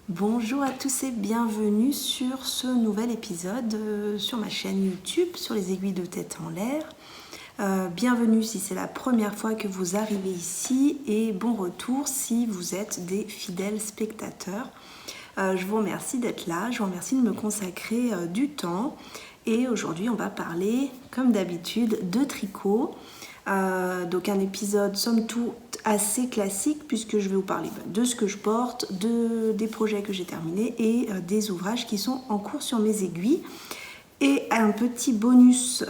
Bonjour à tous et bienvenue sur ce nouvel épisode sur ma chaîne YouTube, sur les aiguilles de tête en l'air. Bienvenue si c'est la première fois que vous arrivez ici et bon retour si vous êtes des fidèles spectateurs. Je vous remercie d'être là, je vous remercie de me consacrer du temps et aujourd'hui on va parler comme d'habitude de tricot. Donc un épisode somme toute assez classique puisque je vais vous parler de ce que je porte, des projets que j'ai terminés et des ouvrages qui sont en cours sur mes aiguilles. Et un petit bonus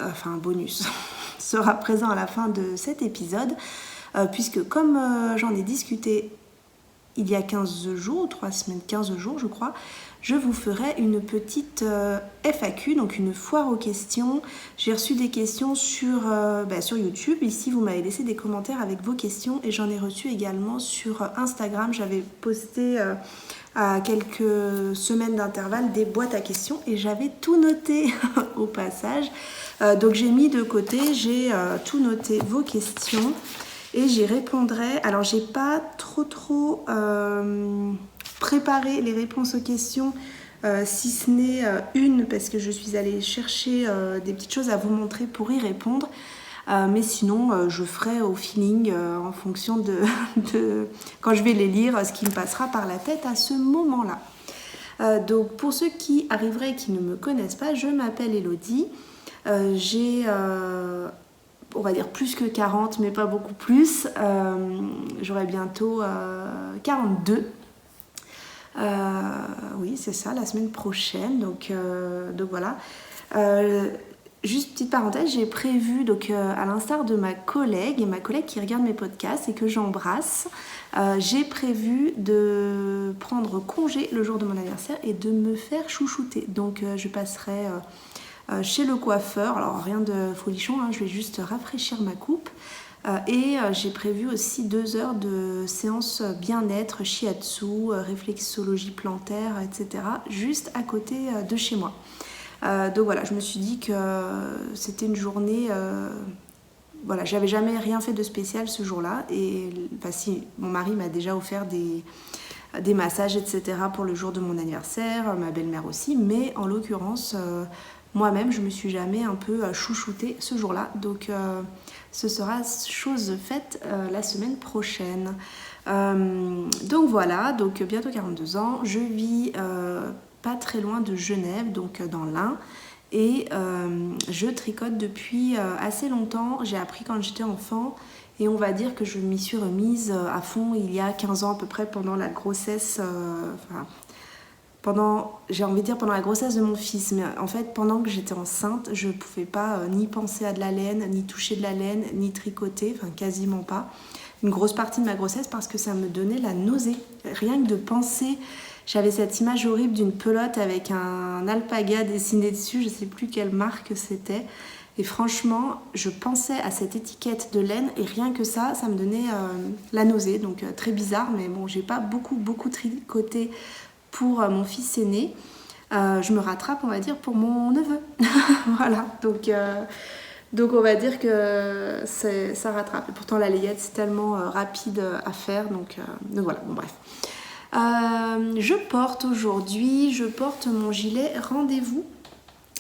sera présent à la fin de cet épisode puisque comme j'en ai discuté il y a 15 jours, 3 semaines, 15 jours je crois, je vous ferai une petite FAQ, donc une foire aux questions. J'ai reçu des questions sur YouTube. Ici, vous m'avez laissé des commentaires avec vos questions et j'en ai reçu également sur Instagram. J'avais posté à quelques semaines d'intervalle des boîtes à questions et j'avais tout noté au passage. Donc j'ai mis de côté, j'ai tout noté vos questions. Et j'y répondrai. Alors, j'ai pas trop préparé les réponses aux questions, si ce n'est une, parce que je suis allée chercher des petites choses à vous montrer pour y répondre. Mais sinon, je ferai au feeling, en fonction de quand je vais les lire, ce qui me passera par la tête à ce moment-là. Donc, pour ceux qui arriveraient et qui ne me connaissent pas, je m'appelle Elodie. J'ai... on va dire plus que 40, mais pas beaucoup plus. J'aurai bientôt 42. Oui, c'est ça, la semaine prochaine. Donc voilà. Juste petite parenthèse, j'ai prévu, à l'instar de ma collègue qui regarde mes podcasts et que j'embrasse, j'ai prévu de prendre congé le jour de mon anniversaire et de me faire chouchouter. Donc je passerai... chez le coiffeur, alors rien de folichon, je vais juste rafraîchir ma coupe et j'ai prévu aussi 2 heures de séance bien-être, shiatsu, réflexologie plantaire, etc. juste à côté de chez moi. Donc voilà, je me suis dit que c'était une journée, voilà, j'avais jamais rien fait de spécial ce jour-là et si, mon mari m'a déjà offert des massages, etc. pour le jour de mon anniversaire, ma belle-mère aussi, mais en l'occurrence... moi-même, je me suis jamais un peu chouchoutée ce jour-là. Donc, ce sera chose faite la semaine prochaine. Donc voilà, donc bientôt 42 ans. Je vis pas très loin de Genève, donc dans l'Ain. Et je tricote depuis assez longtemps. J'ai appris quand j'étais enfant. Et on va dire que je m'y suis remise à fond il y a 15 ans à peu près pendant la grossesse... pendant la grossesse de mon fils, mais en fait pendant que j'étais enceinte, je pouvais pas ni penser à de la laine, ni toucher de la laine, ni tricoter, enfin quasiment pas. Une grosse partie de ma grossesse parce que ça me donnait la nausée. Rien que de penser, j'avais cette image horrible d'une pelote avec un alpaga dessiné dessus, je sais plus quelle marque c'était. Et franchement, je pensais à cette étiquette de laine et rien que ça me donnait la nausée. Donc très bizarre, mais bon, j'ai pas beaucoup tricoté pour mon fils aîné. Je me rattrape, on va dire, pour mon neveu. Voilà, donc on va dire que ça rattrape. Et pourtant, la layette, c'est tellement rapide à faire. Donc voilà, bon bref. Je porte mon gilet rendez-vous.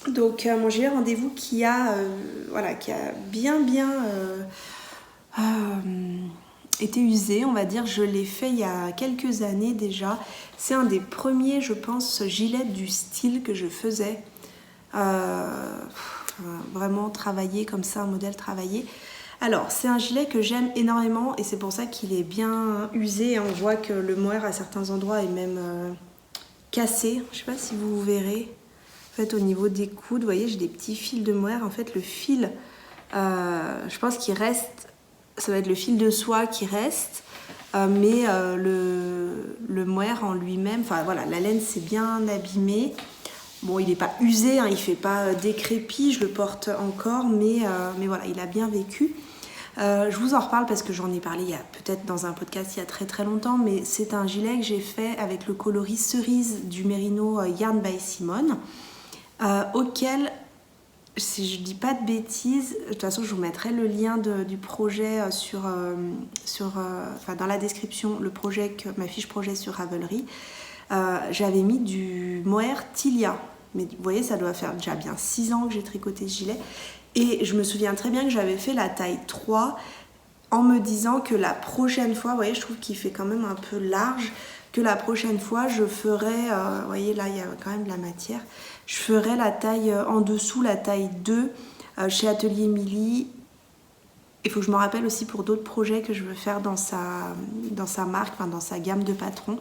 Donc mon gilet rendez-vous qui a bien été usé, on va dire. Je l'ai fait il y a quelques années déjà. C'est un des premiers, je pense, gilets du style que je faisais. Vraiment travaillé comme ça, un modèle travaillé. Alors, c'est un gilet que j'aime énormément et c'est pour ça qu'il est bien usé. On voit que le mohair à certains endroits est même cassé. Je ne sais pas si vous verrez. En fait, au niveau des coudes, vous voyez, j'ai des petits fils de mohair. En fait, le fil, je pense qu'il reste... Ça va être le fil de soie qui reste, mais le mohair en lui-même, enfin voilà, la laine s'est bien abîmée. Bon, il n'est pas usé, il ne fait pas décrépit, je le porte encore, mais voilà, il a bien vécu. Je vous en reparle parce que j'en ai parlé peut-être dans un podcast il y a très très longtemps, mais c'est un gilet que j'ai fait avec le coloris cerise du Merino Yarn by Simone, auquel... Si je dis pas de bêtises, de toute façon je vous mettrai le lien du projet dans la description, ma fiche projet sur Ravelry. j'avais mis du mohair Tilia. Mais vous voyez, ça doit faire déjà bien 6 ans que j'ai tricoté ce gilet. Et je me souviens très bien que j'avais fait la taille 3 en me disant que la prochaine fois, vous voyez, je trouve qu'il fait quand même un peu large, que la prochaine fois, je ferai, vous voyez, là, il y a quand même de la matière, je ferai la taille en dessous, la taille 2 chez Atelier Émilie. Il faut que je me rappelle aussi pour d'autres projets que je veux faire dans sa marque, enfin dans sa gamme de patrons.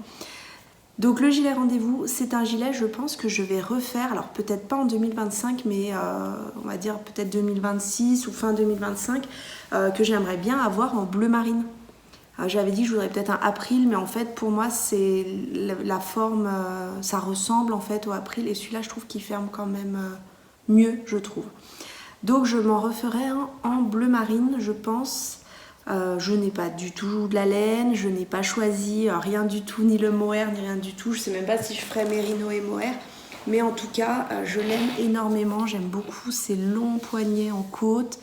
Donc le gilet rendez-vous, c'est un gilet, je pense que je vais refaire, alors peut-être pas en 2025, mais on va dire peut-être 2026 ou fin 2025, que j'aimerais bien avoir en bleu marine. J'avais dit que je voudrais peut-être un April, mais en fait pour moi c'est la forme, ça ressemble en fait au April, et celui-là je trouve qu'il ferme quand même mieux, je trouve. Donc je m'en referai un en bleu marine, je pense. Je n'ai pas du tout de la laine, je n'ai pas choisi rien du tout, ni le mohair, ni rien du tout. Je ne sais même pas si je ferai mérino et mohair. Mais en tout cas, je l'aime énormément, j'aime beaucoup ces longs poignets en côte.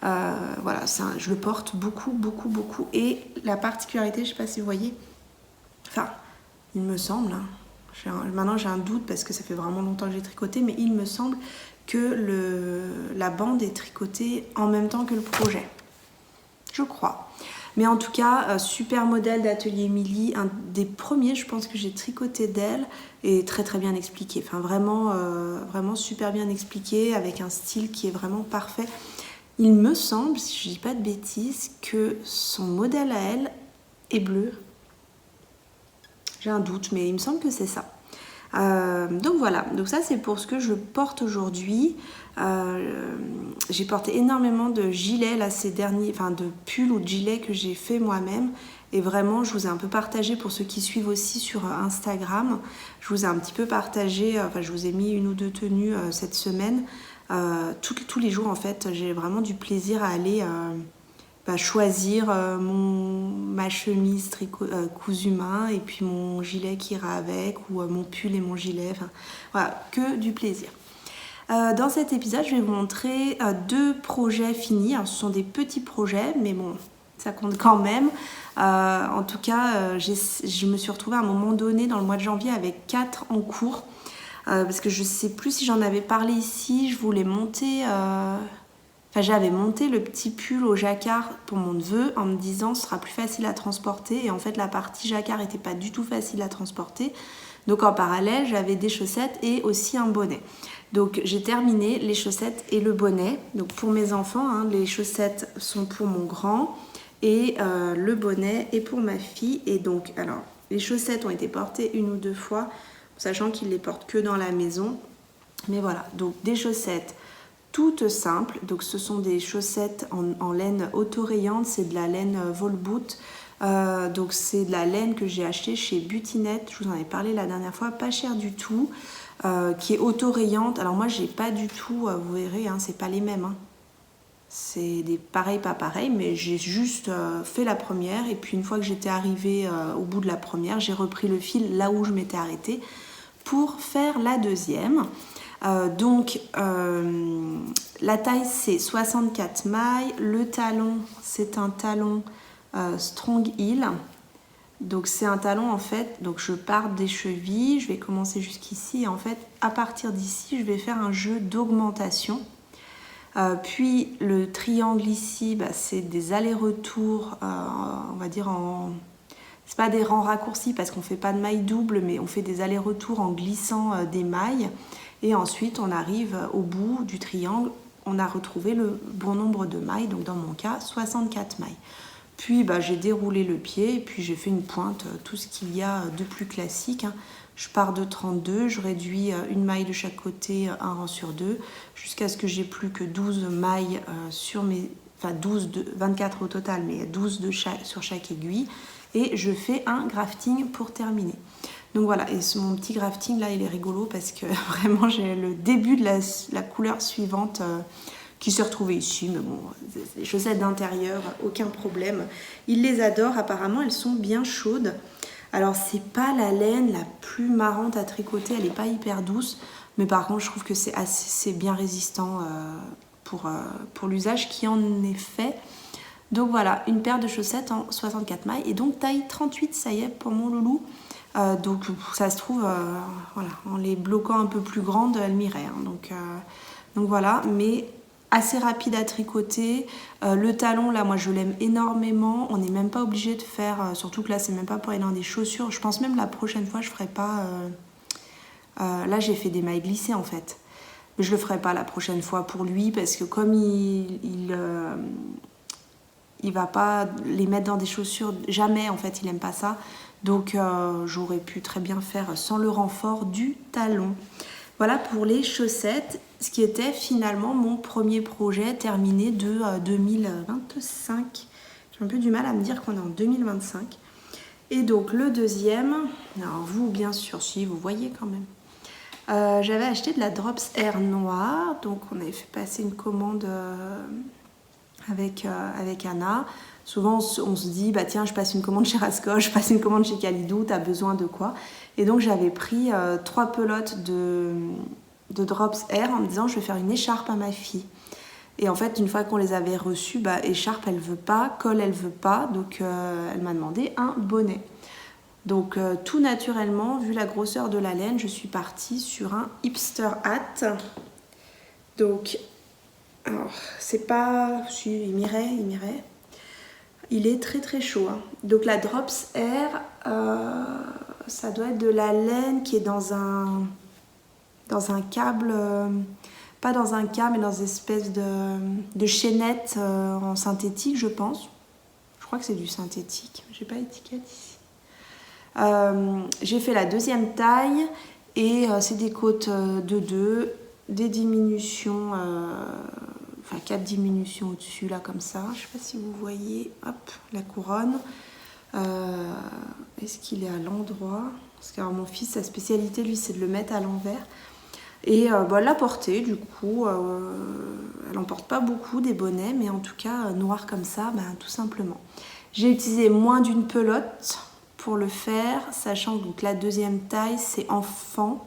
Voilà, je le porte beaucoup, beaucoup, beaucoup. Et la particularité, je ne sais pas si vous voyez, enfin, il me semble, maintenant j'ai un doute parce que ça fait vraiment longtemps que j'ai tricoté, mais il me semble que la bande est tricotée en même temps que le projet. Je crois. Mais en tout cas, super modèle d'Atelier Émilie, un des premiers, je pense, que j'ai tricoté d'elle, et très très bien expliqué. Enfin, vraiment super bien expliqué, avec un style qui est vraiment parfait. Il me semble, si je dis pas de bêtises, que son modèle à elle est bleu. J'ai un doute, mais il me semble que c'est ça. Donc voilà, donc ça c'est pour ce que je porte aujourd'hui. J'ai porté énormément de gilets là ces derniers, enfin de pulls ou de gilets que j'ai fait moi-même, et vraiment je vous ai un peu partagé, pour ceux qui suivent aussi sur Instagram, je vous ai un petit peu partagé, je vous ai mis une ou deux tenues cette semaine. Tous les jours en fait, j'ai vraiment du plaisir à aller choisir ma chemise cousu main, et puis mon gilet qui ira avec, ou mon pull et mon gilet, enfin voilà, que du plaisir. Dans cet épisode, je vais vous montrer 2 projets finis. Alors, ce sont des petits projets, mais bon, ça compte quand même. En tout cas, je me suis retrouvée à un moment donné dans le mois de janvier avec 4 en cours, parce que je ne sais plus si j'en avais parlé ici. Je voulais monter... j'avais monté le petit pull au jacquard pour mon neveu en me disant ce sera plus facile à transporter, et en fait la partie jacquard n'était pas du tout facile à transporter. Donc en parallèle, j'avais des chaussettes et aussi un bonnet. Donc j'ai terminé les chaussettes et le bonnet. Donc pour mes enfants, les chaussettes sont pour mon grand et le bonnet est pour ma fille. Et donc alors les chaussettes ont été portées 1 ou 2 fois, sachant qu'ils les portent que dans la maison. Mais voilà, donc des chaussettes toutes simples. Donc ce sont des chaussettes en laine autorayante, c'est de la laine Volboot. Donc c'est de la laine que j'ai achetée chez Butinette, je vous en ai parlé la dernière fois, pas cher du tout, qui est autorayante. Alors moi j'ai pas du tout, vous verrez, c'est pas les mêmes, c'est des pareils pas pareils, mais j'ai juste fait la première, et puis une fois que j'étais arrivée au bout de la première, j'ai repris le fil là où je m'étais arrêtée pour faire la deuxième. Donc la taille c'est 64 mailles, le talon c'est un talon Strong Heel, donc c'est un talon en fait, donc je pars des chevilles, je vais commencer jusqu'ici, et en fait à partir d'ici je vais faire un jeu d'augmentation, puis le triangle ici c'est des allers-retours, on va dire c'est pas des rangs raccourcis parce qu'on fait pas de mailles doubles, mais on fait des allers-retours en glissant des mailles, et ensuite on arrive au bout du triangle, on a retrouvé le bon nombre de mailles, donc dans mon cas 64 mailles. Puis j'ai déroulé le pied, et puis j'ai fait une pointe, tout ce qu'il y a de plus classique. Je pars de 32, je réduis une maille de chaque côté, un rang sur 2, jusqu'à ce que j'ai plus que 12 mailles sur mes... Enfin 24 au total, mais 12 sur chaque aiguille. Et je fais un grafting pour terminer. Donc voilà, et mon petit grafting là, il est rigolo parce que vraiment j'ai le début de la couleur suivante qui s'est retrouvée ici, mais bon, les chaussettes d'intérieur, aucun problème. Ils les adorent, apparemment, elles sont bien chaudes. Alors c'est pas la laine la plus marrante à tricoter, elle est pas hyper douce, mais par contre je trouve que c'est bien résistant pour l'usage qui en est fait. Donc voilà, une paire de chaussettes en 64 mailles, et donc taille 38, ça y est, pour mon loulou. Donc ça se trouve, voilà, en les bloquant un peu plus grandes, elles m'iraient. Hein. Donc voilà, mais assez rapide à tricoter. Le talon, là, moi je l'aime énormément. On n'est même pas obligé de faire, surtout que là c'est même pas pour aller dans des chaussures. Je pense même la prochaine fois je ferai pas... là j'ai fait des mailles glissées en fait. Mais je le ferai pas la prochaine fois pour lui parce que comme il va pas les mettre dans des chaussures, jamais en fait, il aime pas ça. Donc j'aurais pu très bien faire sans le renfort du talon. Voilà pour les chaussettes, ce qui était finalement mon premier projet terminé de 2025. J'ai un peu du mal à me dire qu'on est en 2025. Et donc le deuxième, alors vous bien sûr, si vous voyez quand même. J'avais acheté de la Drops Air noire, donc on avait fait passer une commande avec Anna. Souvent on se dit bah tiens je passe une commande chez Rasco, je passe une commande chez Kalidou, t'as besoin de quoi? Et donc j'avais pris 3 pelotes de Drops Air en me disant je vais faire une écharpe à ma fille. Et en fait une fois qu'on les avait reçues, bah écharpe elle veut pas, col elle veut pas, donc elle m'a demandé un bonnet. Donc tout naturellement, vu la grosseur de la laine, je suis partie sur un hipster hat. Donc, alors, c'est pas... Si, il m'irait. Il est très très chaud. Hein. Donc la Drops Air, ça doit être de la laine qui est dans un câble... pas dans un câble, mais dans une espèce de chaînette en synthétique, je pense. Je crois que c'est du synthétique. J'ai pas l'étiquette ici. J'ai fait la deuxième taille et c'est des côtes de 2, des diminutions, enfin 4 diminutions au-dessus là comme ça. Je sais pas si vous voyez, hop, la couronne. Est-ce qu'il est à l'endroit? Parce que alors, mon fils, sa spécialité lui c'est de le mettre à l'envers. Et la portée du coup, elle en porte pas beaucoup des bonnets, mais en tout cas noir comme ça, tout simplement. J'ai utilisé moins d'une pelote pour le faire, sachant que donc, la deuxième taille c'est enfant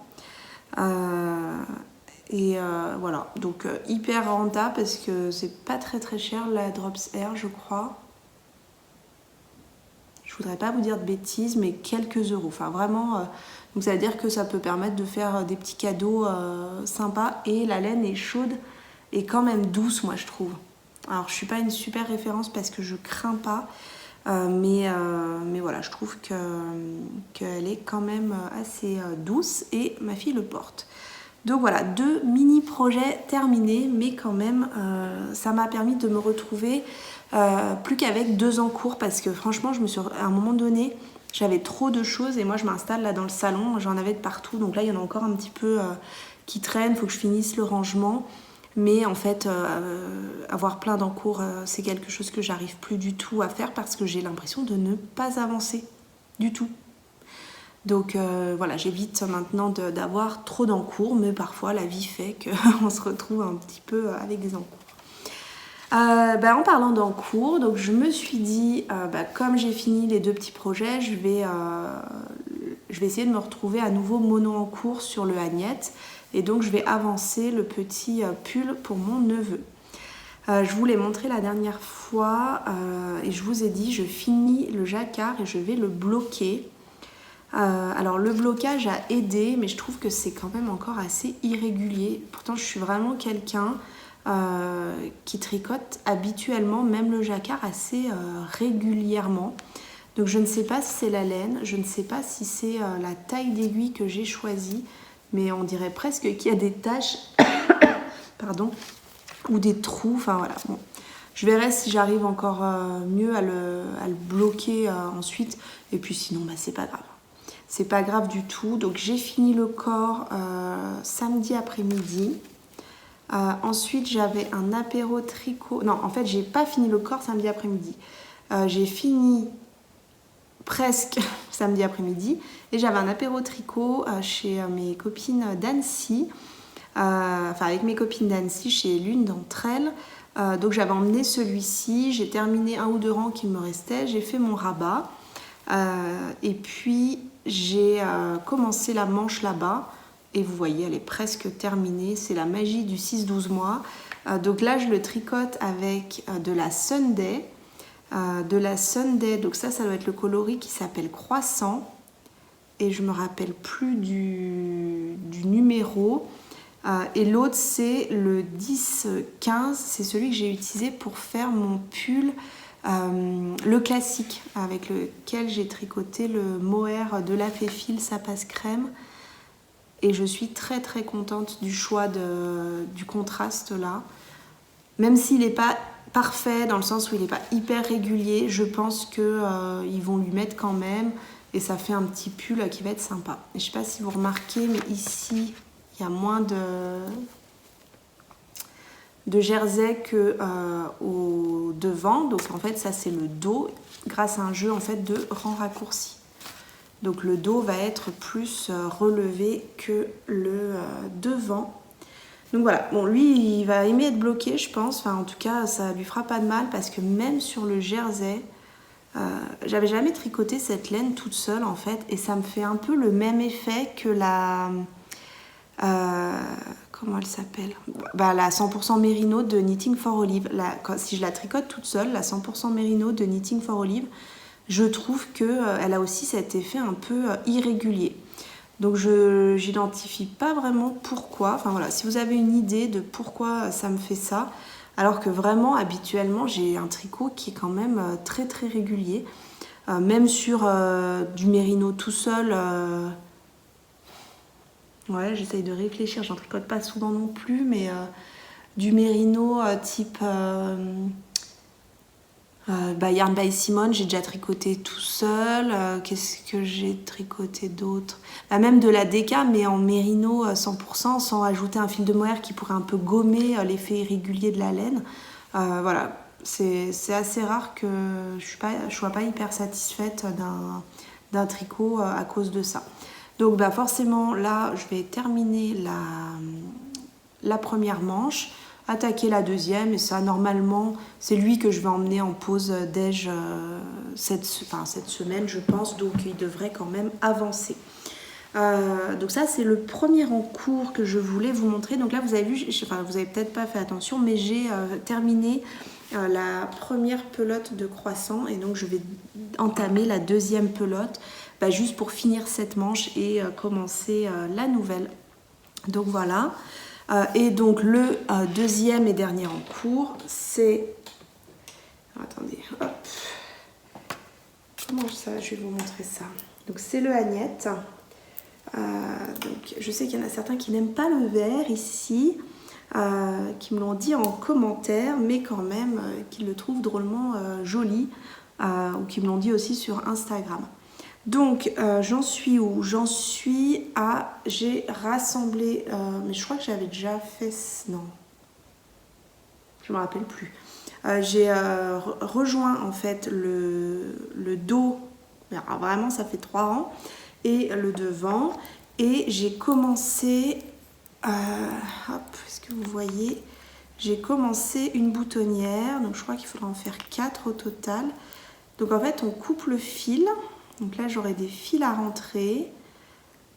voilà, donc hyper rentable parce que c'est pas très très cher la Drops Air je crois. Je voudrais pas vous dire de bêtises mais quelques euros, enfin vraiment donc ça veut dire que ça peut permettre de faire des petits cadeaux sympas et la laine est chaude et quand même douce moi je trouve. Alors je suis pas une super référence parce que je crains pas. Mais voilà, je trouve qu'elle est quand même assez douce et ma fille le porte. Donc voilà, 2 mini-projets terminés, mais quand même, ça m'a permis de me retrouver plus qu'avec 2 en cours parce que franchement, à un moment donné, j'avais trop de choses et moi je m'installe là dans le salon, j'en avais de partout. Donc là, il y en a encore un petit peu qui traînent, il faut que je finisse le rangement. Mais en fait, avoir plein d'encours, c'est quelque chose que j'arrive plus du tout à faire parce que j'ai l'impression de ne pas avancer du tout. Donc voilà, j'évite maintenant d'avoir trop d'encours, mais parfois la vie fait qu'on se retrouve un petit peu avec des encours. En parlant d'encours, donc je me suis dit, comme j'ai fini les 2 petits projets, je vais essayer de me retrouver à nouveau mono en cours sur le Agnette. Et donc je vais avancer le petit pull pour mon neveu. Je vous l'ai montré la dernière fois et je vous ai dit je finis le jacquard et je vais le bloquer. Alors le blocage a aidé mais je trouve que c'est quand même encore assez irrégulier. Pourtant je suis vraiment quelqu'un qui tricote habituellement même le jacquard assez régulièrement. Donc je ne sais pas si c'est la laine, je ne sais pas si c'est la taille d'aiguille que j'ai choisie. Mais on dirait presque qu'il y a des taches pardon, ou des trous, enfin voilà. Bon. Je verrai si j'arrive encore mieux à le bloquer ensuite. Et puis sinon, c'est pas grave. C'est pas grave du tout. Donc j'ai fini le corps samedi après-midi. Ensuite, j'avais un apéro tricot. Non, en fait, j'ai pas fini le corps samedi après-midi. J'ai fini presque samedi après-midi et j'avais un apéro tricot chez mes copines d'Annecy, avec mes copines d'Annecy chez l'une d'entre elles. Donc j'avais emmené celui-ci, j'ai terminé 1 ou 2 rangs qui me restaient, j'ai fait mon rabat et puis j'ai commencé la manche là-bas et vous voyez elle est presque terminée, c'est la magie du 6-12 mois. Donc là je le tricote avec de la Sunday. Donc ça doit être le coloris qui s'appelle Croissant et je me rappelle plus du numéro. Et l'autre c'est le 10-15, c'est celui que j'ai utilisé pour faire mon pull, le classique, avec lequel j'ai tricoté le mohair de la Féfil, ça passe crème. Et je suis très très contente du choix du contraste là. Même s'il n'est pas parfait, dans le sens où il n'est pas hyper régulier, je pense qu'ils vont lui mettre quand même. Et ça fait un petit pull qui va être sympa. Et je ne sais pas si vous remarquez, mais ici, il y a moins de jersey qu'au devant. Donc en fait, ça c'est le dos, grâce à un jeu en fait de rangs raccourcis. Donc le dos va être plus relevé que le devant. Donc voilà, bon lui il va aimer être bloqué je pense, enfin en tout cas ça lui fera pas de mal parce que même sur le jersey, j'avais jamais tricoté cette laine toute seule en fait et ça me fait un peu le même effet que la... comment elle s'appelle, la 100% Merino de Knitting for Olive. Si je la tricote toute seule, la 100% Merino de Knitting for Olive, je trouve qu'elle a aussi cet effet un peu irrégulier. Donc je n'identifie pas vraiment pourquoi. Enfin voilà, si vous avez une idée de pourquoi ça me fait ça, alors que vraiment habituellement j'ai un tricot qui est quand même très très régulier. Même sur du Merino tout seul, ouais j'essaye de réfléchir, j'en tricote pas souvent non plus, mais du Merino type... Yarn by Simone, j'ai déjà tricoté tout seul. Qu'est-ce que j'ai tricoté d'autre? Même de la déca, mais en mérino 100%, sans ajouter un fil de mohair qui pourrait un peu gommer l'effet irrégulier de la laine. Voilà, c'est assez rare que je sois pas hyper satisfaite d'un tricot à cause de ça. Donc forcément, là, je vais terminer la première manche, attaquer la deuxième, et ça normalement c'est lui que je vais emmener en pause déj cette semaine je pense, donc il devrait quand même avancer. Donc ça c'est le premier en cours que je voulais vous montrer. Donc là vous avez vu, vous avez peut-être pas fait attention, mais j'ai terminé la première pelote de croissant et donc je vais entamer la deuxième pelote juste pour finir cette manche et commencer la nouvelle. Donc voilà. Et donc le deuxième et dernier en cours, c'est... Attendez, hop. Comment ça, je vais vous montrer ça. Donc c'est le Agnette. Donc je sais qu'il y en a certains qui n'aiment pas le vert ici, qui me l'ont dit en commentaire, mais quand même qu'ils le trouvent drôlement joli, ou qui me l'ont dit aussi sur Instagram. Donc j'en suis où? J'en suis à... J'ai rassemblé... mais je crois que j'avais déjà fait... Non. Je ne me rappelle plus. J'ai rejoint en fait le dos. Alors, vraiment ça fait 3 rangs. Et le devant. Et j'ai commencé... hop, est-ce que vous voyez? J'ai commencé une boutonnière. Donc je crois qu'il faudra en faire 4 au total. Donc en fait on coupe le fil. Donc là, j'aurai des fils à rentrer.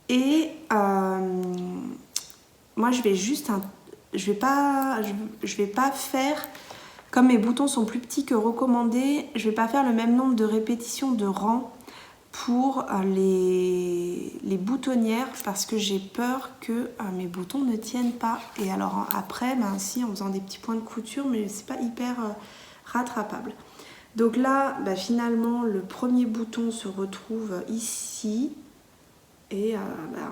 Et moi, je vais juste... Je vais pas faire... Comme mes boutons sont plus petits que recommandé, je vais pas faire le même nombre de répétitions de rangs pour les boutonnières parce que j'ai peur que mes boutons ne tiennent pas. Et alors après, si, en faisant des petits points de couture, mais c'est pas hyper rattrapable. Donc là, finalement, le premier bouton se retrouve ici. Et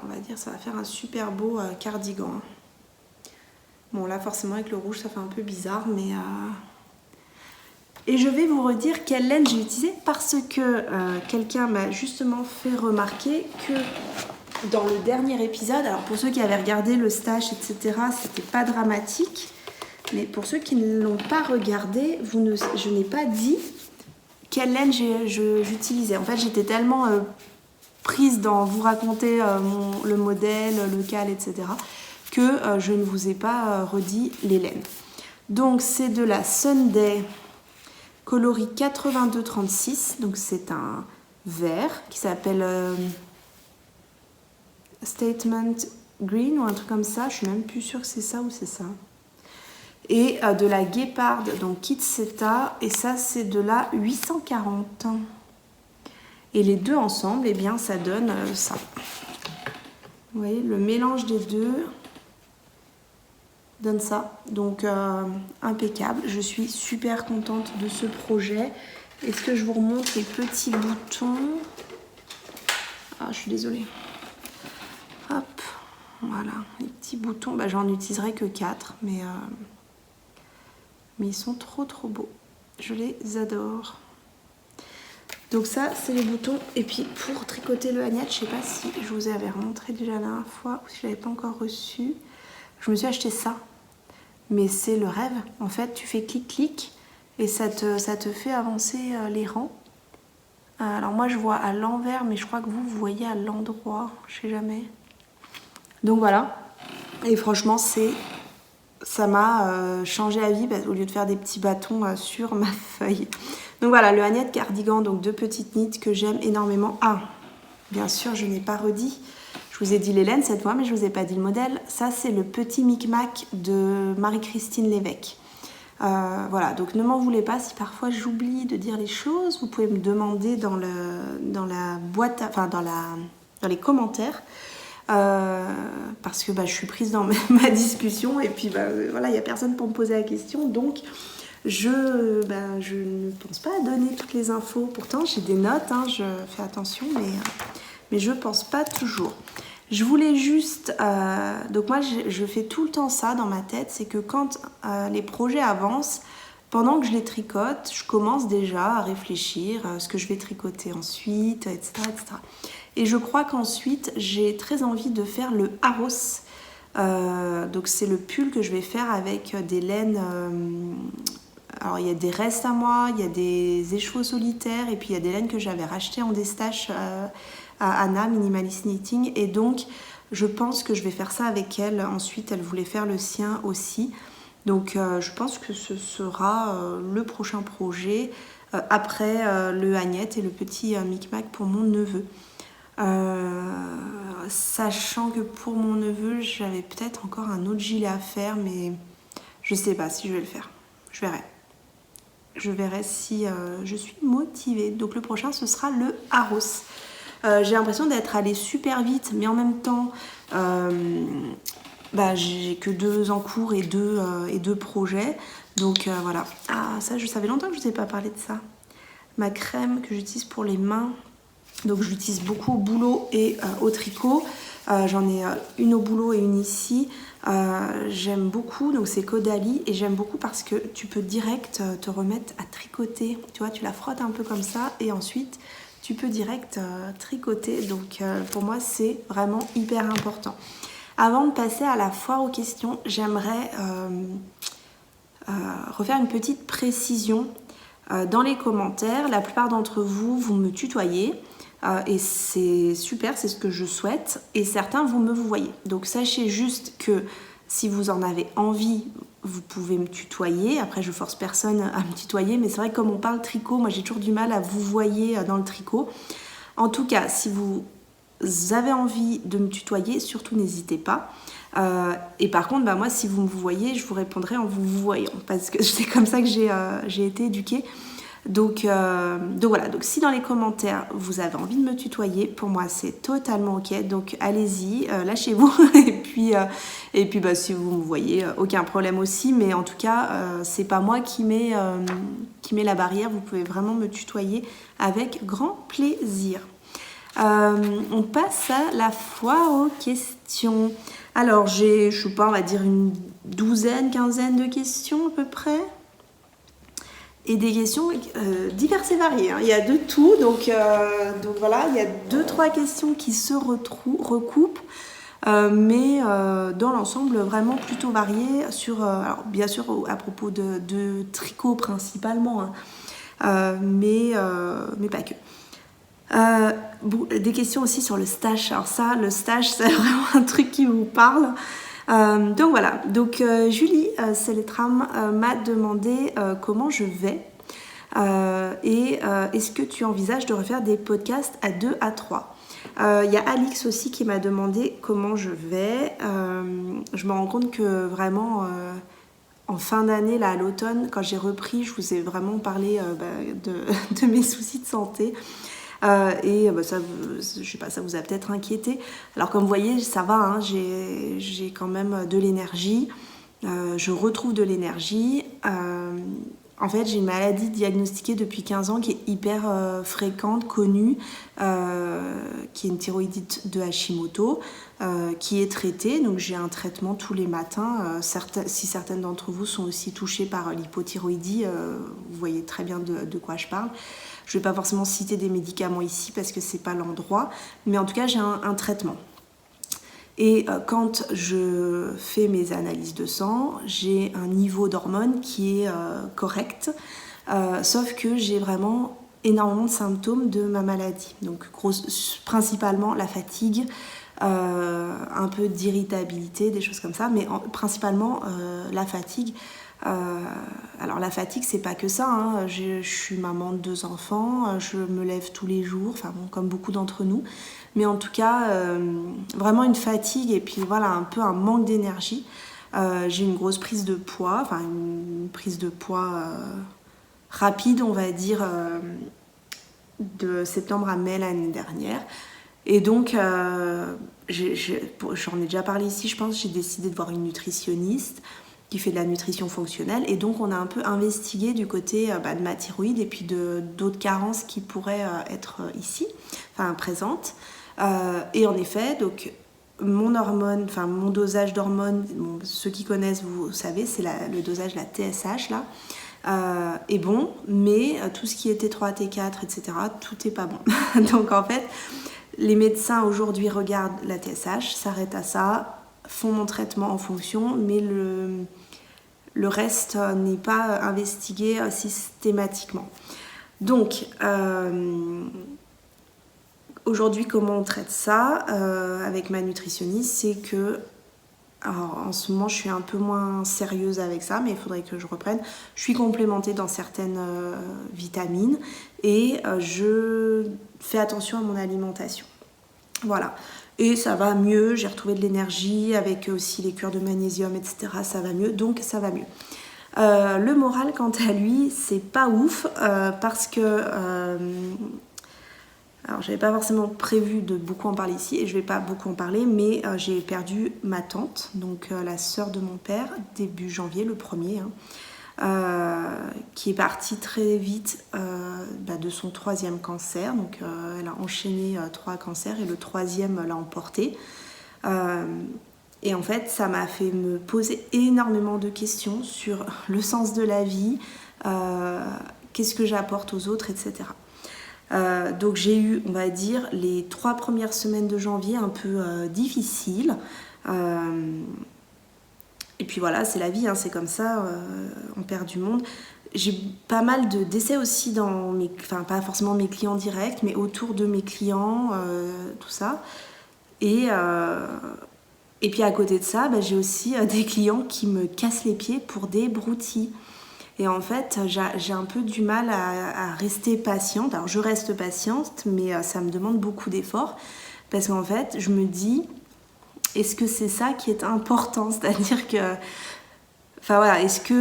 on va dire ça va faire un super beau cardigan. Bon, là, forcément, avec le rouge, ça fait un peu bizarre, mais... Et je vais vous redire quelle laine j'ai utilisée parce que quelqu'un m'a justement fait remarquer que dans le dernier épisode, alors pour ceux qui avaient regardé le stash, etc., c'était pas dramatique. Mais pour ceux qui ne l'ont pas regardé, je n'ai pas dit quelle laine j'utilisais. En fait, j'étais tellement prise dans vous raconter le modèle, le cal, etc., que je ne vous ai pas redit les laines. Donc, c'est de la Sunday coloris 8236. Donc, c'est un vert qui s'appelle Statement Green ou un truc comme ça. Je suis même plus sûre que c'est ça ou c'est ça. Et de la guéparde, donc Kitseta, et ça c'est de la 840. Et les deux ensemble, eh bien, ça donne ça. Vous voyez, le mélange des deux donne ça. Donc, impeccable. Je suis super contente de ce projet. Est-ce que je vous remonte les petits boutons? Ah, je suis désolée. Hop, voilà, les petits boutons. Bah, j'en utiliserai que 4, mais ils sont trop beaux. Je les adore. Donc ça, c'est les boutons. Et puis, pour tricoter le Agnette, je sais pas si je vous avais montré déjà la dernière fois ou si je l'avais pas encore reçu. Je me suis acheté ça. Mais c'est le rêve. En fait, tu fais clic-clic et ça te fait avancer les rangs. Alors moi, je vois à l'envers, mais je crois que vous voyez à l'endroit. Je sais jamais. Donc voilà. Et franchement, ça m'a changé la vie au lieu de faire des petits bâtons sur ma feuille. Donc voilà, le Agnette cardigan, donc 2 petites nids que j'aime énormément. Ah, bien sûr, je n'ai pas redit. Je vous ai dit les laines cette fois, mais je ne vous ai pas dit le modèle. Ça, c'est le petit Micmac de Marie-Christine Lévesque. Voilà, donc ne m'en voulez pas si parfois j'oublie de dire les choses. Vous pouvez me demander dans la boîte, enfin dans les commentaires. Parce que je suis prise dans ma discussion et puis voilà, il n'y a personne pour me poser la question, donc je ne pense pas à donner toutes les infos. Pourtant j'ai des notes, hein, je fais attention, mais je ne pense pas toujours. Je voulais juste, donc moi je fais tout le temps ça dans ma tête, c'est que quand les projets avancent, pendant que je les tricote, je commence déjà à réfléchir à ce que je vais tricoter ensuite, etc. etc. Et je crois qu'ensuite, j'ai très envie de faire le Haros. Donc c'est le pull que je vais faire avec des laines. Alors il y a des restes à moi, il y a des écheveaux solitaires, et puis il y a des laines que j'avais rachetées en déstache à Anna, Minimalist Knitting. Et donc je pense que je vais faire ça avec elle. Ensuite, elle voulait faire le sien aussi. Donc je pense que ce sera le prochain projet après le Agnette et le petit Micmac pour mon neveu. Sachant que pour mon neveu, j'avais peut-être encore un autre gilet à faire, mais je sais pas si je vais le faire. Je verrai. Je verrai si je suis motivée. Donc le prochain, ce sera le Haros. J'ai l'impression d'être allée super vite, mais en même temps, j'ai que 2 en cours et deux projets. Donc voilà. Ah, ça, je savais longtemps que je ne vous ai pas parlé de ça. Ma crème que j'utilise pour les mains. Donc je l'utilise beaucoup au boulot et au tricot. J'en ai une au boulot et une ici. J'aime beaucoup, donc c'est Caudalie, et j'aime beaucoup parce que tu peux direct te remettre à tricoter. Tu vois, tu la frottes un peu comme ça et ensuite tu peux direct tricoter. Donc pour moi, c'est vraiment hyper important. Avant de passer à la foire aux questions, j'aimerais refaire une petite précision. Dans les commentaires, la plupart d'entre vous, vous me tutoyez. Et c'est super, c'est ce que je souhaite. Et certains, vous me voyez. Donc sachez juste que si vous en avez envie, vous pouvez me tutoyer. Après, je force personne à me tutoyer. Mais c'est vrai que comme on parle tricot, moi j'ai toujours du mal à vous voyer dans le tricot. En tout cas, si vous avez envie de me tutoyer, surtout n'hésitez pas. Et par contre, moi, si vous me voyez, je vous répondrai en vous voyant. Parce que c'est comme ça que j'ai été éduquée. Donc voilà, donc si dans les commentaires vous avez envie de me tutoyer, pour moi c'est totalement ok, donc allez-y, lâchez-vous et puis si vous me voyez, aucun problème aussi, mais en tout cas c'est pas moi qui met la barrière, vous pouvez vraiment me tutoyer avec grand plaisir. On passe à la foire aux questions. Alors j'ai, je sais pas, on va dire une quinzaine de questions à peu près. Et des questions diverses et variées. Hein. Il y a de tout, donc voilà, il y a 2-3 questions qui se recoupent, mais dans l'ensemble vraiment plutôt variées sur, alors bien sûr à propos de tricot principalement, hein, mais pas que. Des questions aussi sur le stash. Alors ça, le stash, c'est vraiment un truc qui vous parle. Donc voilà, donc Julie Seletram m'a demandé comment je vais et est-ce que tu envisages de refaire des podcasts à 2 à 3. Il y a Alix aussi qui m'a demandé comment je vais. Je me rends compte que vraiment en fin d'année, là à l'automne, quand j'ai repris, je vous ai vraiment parlé de mes soucis de santé. Et ça, je sais pas, ça vous a peut-être inquiété. Alors comme vous voyez, ça va, hein, j'ai quand même de l'énergie. Je retrouve de l'énergie. En fait, j'ai une maladie diagnostiquée depuis 15 ans qui est hyper fréquente, connue, qui est une thyroïdite de Hashimoto, qui est traitée. Donc j'ai un traitement tous les matins. Si certaines d'entre vous sont aussi touchées par l'hypothyroïdie, vous voyez très bien de quoi je parle. Je ne vais pas forcément citer des médicaments ici parce que c'est pas l'endroit, mais en tout cas j'ai un traitement. Et quand je fais mes analyses de sang, j'ai un niveau d'hormones qui est correct, sauf que j'ai vraiment énormément de symptômes de ma maladie. Donc principalement la fatigue, un peu d'irritabilité, des choses comme ça, mais principalement la fatigue. Alors la fatigue, c'est pas que ça, hein. Je suis maman de 2 enfants, je me lève tous les jours, enfin bon, comme beaucoup d'entre nous, mais en tout cas vraiment une fatigue et puis voilà, un peu un manque d'énergie. J'ai une grosse prise de poids, enfin une prise de poids rapide, on va dire, de septembre à mai l'année dernière. Et donc, j'en ai déjà parlé ici, je pense, j'ai décidé de voir une nutritionniste qui fait de la nutrition fonctionnelle, et donc on a un peu investigué du côté de ma thyroïde et puis d'autres carences qui pourraient être ici, enfin présentes. Et en effet, donc mon dosage d'hormones, bon, ceux qui connaissent, vous savez, c'est le dosage de la TSH là, est bon, mais tout ce qui est T3, T4, etc., tout n'est pas bon. Donc en fait, les médecins aujourd'hui regardent la TSH, s'arrêtent à ça, font mon traitement en fonction, mais le reste n'est pas investigué systématiquement. Donc, aujourd'hui, comment on traite ça avec ma nutritionniste, c'est que, alors, en ce moment, je suis un peu moins sérieuse avec ça, mais il faudrait que je reprenne. Je suis complémentée dans certaines vitamines et je fais attention à mon alimentation. Voilà. Et ça va mieux, j'ai retrouvé de l'énergie avec aussi les cures de magnésium, etc. Ça va mieux, donc ça va mieux. Le moral, quant à lui, c'est pas ouf parce que... alors, j'avais pas forcément prévu de beaucoup en parler ici et je vais pas beaucoup en parler, mais j'ai perdu ma tante, donc la sœur de mon père, début janvier, le 1er, qui est partie très vite de son 3e cancer. Donc elle a enchaîné 3 cancers et le 3e l'a emporté. Et en fait, ça m'a fait me poser énormément de questions sur le sens de la vie, qu'est-ce que j'apporte aux autres, etc. Donc j'ai eu, on va dire, les 3 premières semaines de janvier un peu difficiles. Et puis voilà, c'est la vie, hein, c'est comme ça, on perd du monde. J'ai pas mal de décès aussi dans pas forcément mes clients directs, mais autour de mes clients, tout ça. Et puis à côté de ça, j'ai aussi des clients qui me cassent les pieds pour des broutilles. Et en fait, j'ai un peu du mal à rester patiente. Alors je reste patiente, mais ça me demande beaucoup d'efforts. Parce qu'en fait, je me dis, est-ce que c'est ça qui est important ? C'est-à-dire que... Enfin voilà, est-ce que...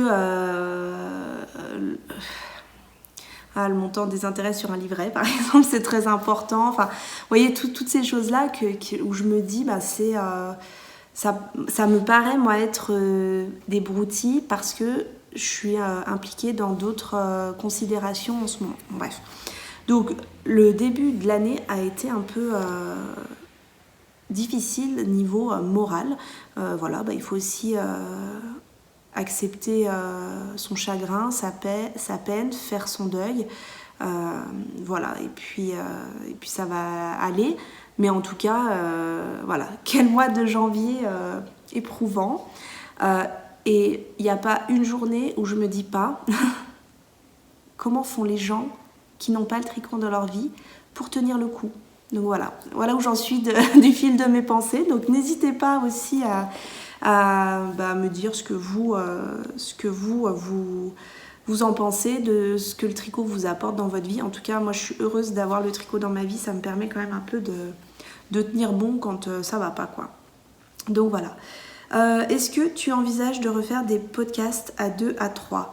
le montant des intérêts sur un livret, par exemple, c'est très important. Enfin, vous voyez, toutes ces choses-là où je me dis, ça me paraît, moi, être des broutilles parce que je suis impliquée dans d'autres considérations en ce moment. Bref. Donc, le début de l'année a été un peu difficile niveau moral. Voilà, il faut aussi accepter son chagrin, sa peine, faire son deuil. Voilà, et puis ça va aller. Mais en tout cas, voilà, quel mois de janvier éprouvant. Et il n'y a pas une journée où je me dis pas comment font les gens qui n'ont pas le tricot dans leur vie pour tenir le coup. Donc voilà où j'en suis du fil de mes pensées. Donc n'hésitez pas aussi à me dire ce que vous en pensez, de ce que le tricot vous apporte dans votre vie. En tout cas, moi je suis heureuse d'avoir le tricot dans ma vie. Ça me permet quand même un peu de tenir bon quand ça va pas, quoi. Donc voilà. Est-ce que tu envisages de refaire des podcasts à 2, à 3 ?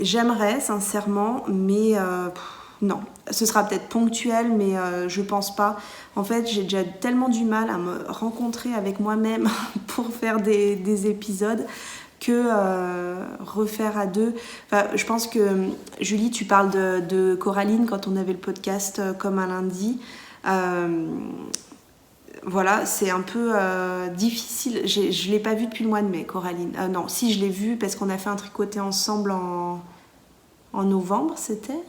J'aimerais sincèrement, mais non. Ce sera peut-être ponctuel, mais je pense pas. En fait, j'ai déjà tellement du mal à me rencontrer avec moi-même pour faire des épisodes que refaire à deux. Enfin, je pense que, Julie, tu parles de Coraline quand on avait le podcast comme un lundi. Voilà, c'est un peu difficile. Je ne l'ai pas vue depuis le mois de mai, Coraline. Non, si, je l'ai vue parce qu'on a fait un tricoté ensemble en novembre, c'était.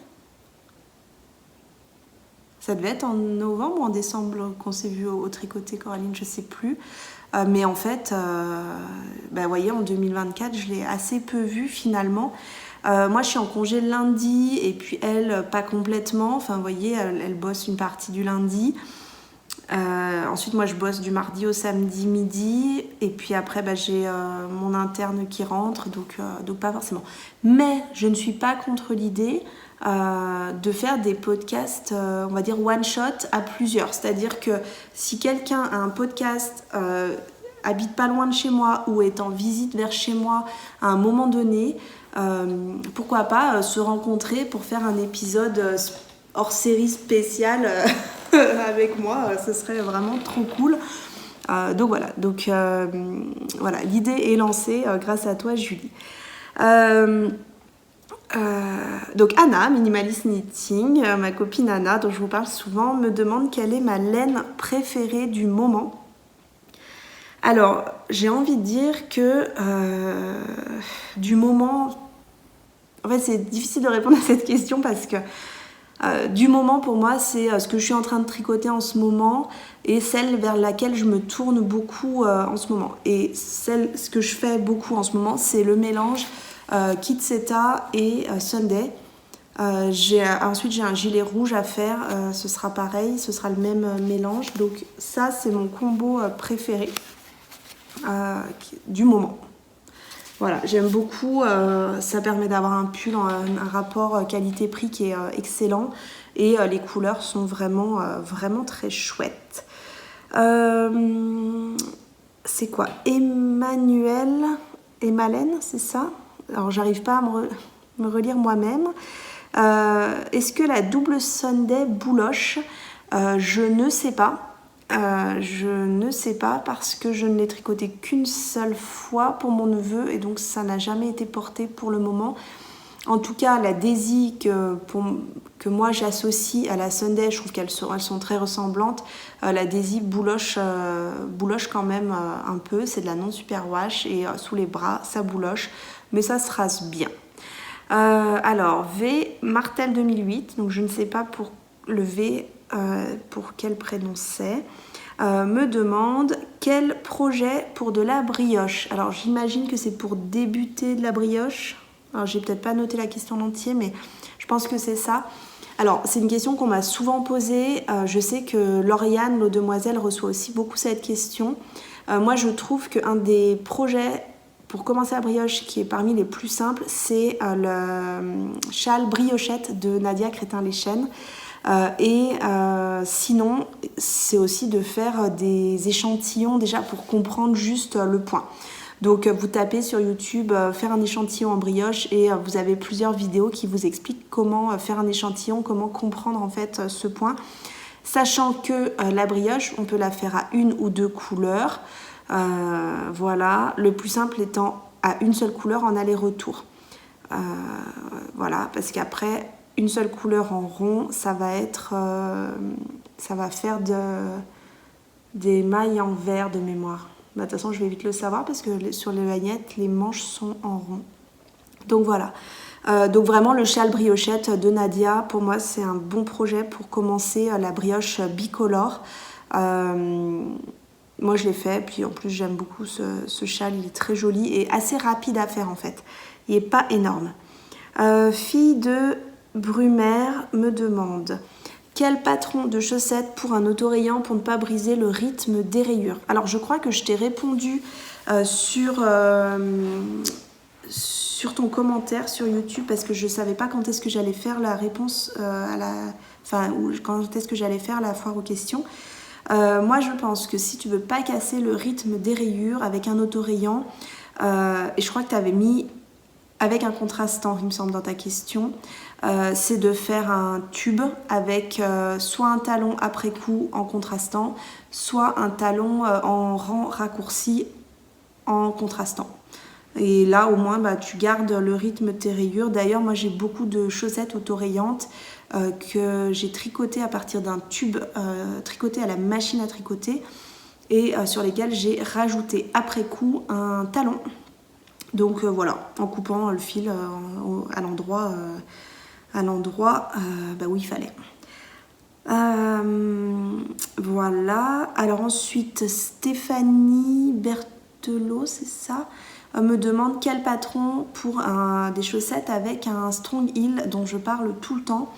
Ça devait être en novembre ou en décembre qu'on s'est vu au tricoté, Coraline, je ne sais plus. Mais en fait, vous voyez, en 2024, je l'ai assez peu vue finalement. Moi, je suis en congé le lundi et puis elle, pas complètement. Enfin, vous voyez, elle bosse une partie du lundi. Ensuite, moi, je bosse du mardi au samedi midi. Et puis après, j'ai mon interne qui rentre, donc pas forcément. Mais je ne suis pas contre l'idée de faire des podcasts, on va dire one shot à plusieurs. C'est-à-dire que si quelqu'un a un podcast, habite pas loin de chez moi ou est en visite vers chez moi à un moment donné, pourquoi pas se rencontrer pour faire un épisode hors série spéciale avec moi, ce serait vraiment trop cool. Donc voilà, l'idée est lancée grâce à toi, Julie. Donc Anna, Minimalist Knitting, ma copine Anna, dont je vous parle souvent, me demande quelle est ma laine préférée du moment. Alors, j'ai envie de dire que du moment... En fait, c'est difficile de répondre à cette question parce que du moment, pour moi, c'est ce que je suis en train de tricoter en ce moment et celle vers laquelle je me tourne beaucoup en ce moment. Et ce que je fais beaucoup en ce moment, c'est le mélange Kitseta et Sunday. Ensuite, j'ai un gilet rouge à faire. Ce sera pareil, ce sera le même mélange. Donc ça, c'est mon combo préféré du moment. Voilà, j'aime beaucoup. Ça permet d'avoir un pull, un rapport qualité-prix qui est excellent. Et les couleurs sont vraiment, vraiment très chouettes. C'est quoi? Emmanuel, c'est ça? Alors, j'arrive pas à me relire moi-même. Est-ce que la double Sunday bouloche? Je ne sais pas. Je ne sais pas parce que je ne l'ai tricoté qu'une seule fois pour mon neveu et donc ça n'a jamais été porté pour le moment. En tout cas, la Daisy que moi j'associe à la Sunday, je trouve qu'elles sont très ressemblantes. La Daisy bouloche quand même un peu, c'est de la non-superwash et sous les bras ça bouloche, mais ça se rase bien. Alors V, Martel 2008, donc je ne sais pas pour le V pour quel prénom c'est. Me demande quel projet pour de la brioche. Alors j'imagine que c'est pour débuter de la brioche. Alors j'ai peut-être pas noté la question en entier, mais je pense que c'est ça. Alors c'est une question qu'on m'a souvent posée. Je sais que Lauriane, l'eau demoiselle, reçoit aussi beaucoup cette question. Moi je trouve qu'un des projets pour commencer la brioche qui est parmi les plus simples, c'est le châle briochette de Nadia Crétin-Leschène. Sinon, c'est aussi de faire des échantillons déjà pour comprendre juste le point. Donc vous tapez sur YouTube faire un échantillon en brioche et vous avez plusieurs vidéos qui vous expliquent comment faire un échantillon, comment comprendre en fait ce point. Sachant que la brioche, on peut la faire à une ou deux couleurs. Voilà, le plus simple étant à une seule couleur en aller-retour. Voilà, parce qu'après une seule couleur en rond, ça va faire des mailles en vert de mémoire. De toute façon, je vais vite le savoir parce que sur les bagnettes, les manches sont en rond. Donc voilà. Donc vraiment, le châle briochette de Nadia, pour moi, c'est un bon projet pour commencer la brioche bicolore. Moi, je l'ai fait, puis en plus, j'aime beaucoup ce châle. Il est très joli et assez rapide à faire en fait. Il n'est pas énorme. Fille de Brumaire me demande quel patron de chaussettes pour un autorayant pour ne pas briser le rythme des rayures. Alors je crois que je t'ai répondu sur ton commentaire sur YouTube parce que je ne savais pas quand est-ce que j'allais faire la réponse quand est-ce que j'allais faire la foire aux questions. Moi je pense que si tu veux pas casser le rythme des rayures avec un autorayant, et je crois que tu avais mis avec un contrastant, il me semble, dans ta question, c'est de faire un tube avec soit un talon après coup en contrastant, soit un talon en rang raccourci en contrastant. Et là, au moins, tu gardes le rythme de tes rayures. D'ailleurs, moi, j'ai beaucoup de chaussettes autorayantes que j'ai tricotées à partir d'un tube tricoté à la machine à tricoter et sur lesquelles j'ai rajouté après coup un talon. Donc voilà, en coupant le fil à l'endroit où il fallait. Voilà. Alors ensuite, Stéphanie Berthelot, c'est ça, me demande quel patron pour des chaussettes avec un strong heel dont je parle tout le temps.